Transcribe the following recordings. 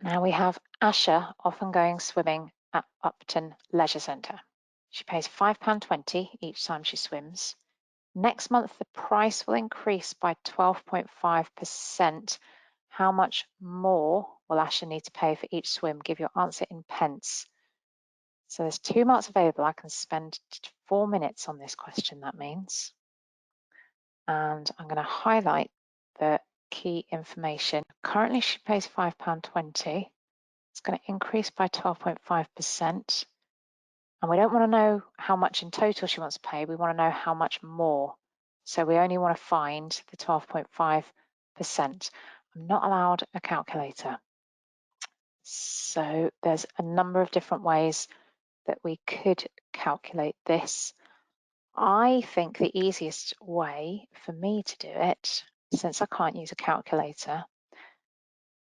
Now we have Asha often going swimming at Upton Leisure Centre. She pays £5.20 each time she swims. Next month, the price will increase by 12.5%. How much more will Asha need to pay for each swim? Give your answer in pence. So there's 2 marks available. I can spend 4 minutes on this question, that means. And I'm going to highlight the key information. Currently, she pays £5.20. It's going to increase by 12.5%. And we don't want to know how much in total she wants to pay. We want to know how much more. So we only want to find the 12.5%. I'm not allowed a calculator. So there's a number of different ways that we could calculate this. I think the easiest way for me to do it, since I can't use a calculator,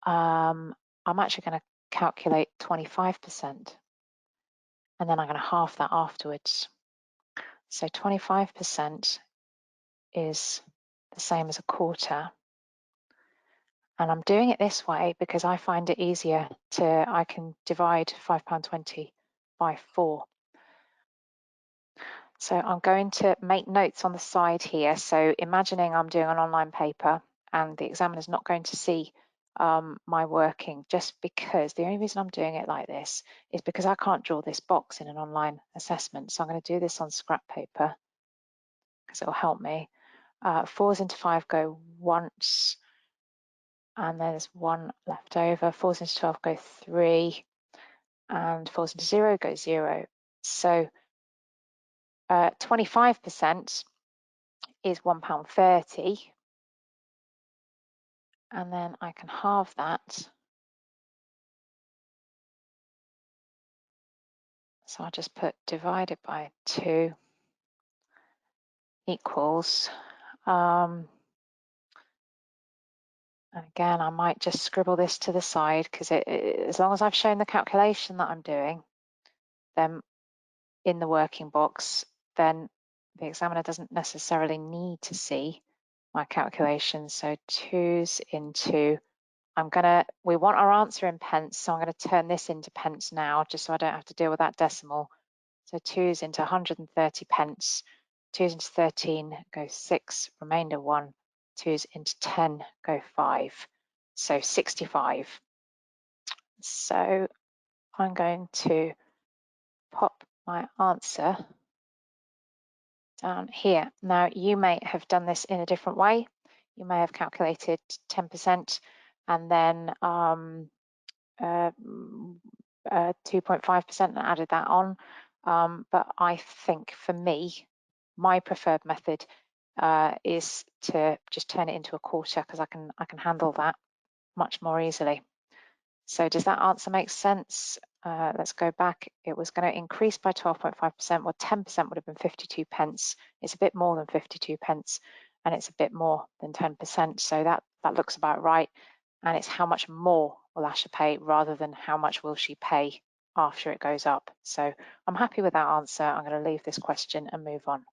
I'm actually going to calculate 25%. And then I'm going to halve that afterwards. So 25% is the same as a quarter. And I'm doing it this way because I find it easier I can divide £5.20 by 4. So I'm going to make notes on the side here. So imagining I'm doing an online paper and the examiner's not going to see my working, just because the only reason I'm doing it like this is because I can't draw this box in an online assessment. So I'm going to do this on scrap paper because it'll help me. 4s into 5 go once, and there's 1 left over. 4s into 12 go 3, and 4s into 0 go 0. So 25% is £1.30, and then I can halve that. So I'll just put divided by 2 equals, and again, I might just scribble this to the side because as long as I've shown the calculation that I'm doing, then in the working box, then the examiner doesn't necessarily need to see my calculation. So 2s into, we want our answer in pence, so I'm going to turn this into pence now, just so I don't have to deal with that decimal. So 2s into 130 pence, 2s into 13 go 6, remainder 1, 2s into 10 go 5, so 65. So I'm going to pop my answer down here. Now, you may have done this in a different way. You may have calculated 10% and then 2.5% and added that on. But I think for me, my preferred method is to just turn it into a quarter because I can handle that much more easily. So does that answer make sense? Let's go back. It was going to increase by 12.5%. Well, 10% would have been 52 pence. It's a bit more than 52 pence, and it's a bit more than 10%. So that looks about right. And it's how much more will Asha pay rather than how much will she pay after it goes up. So I'm happy with that answer. I'm going to leave this question and move on.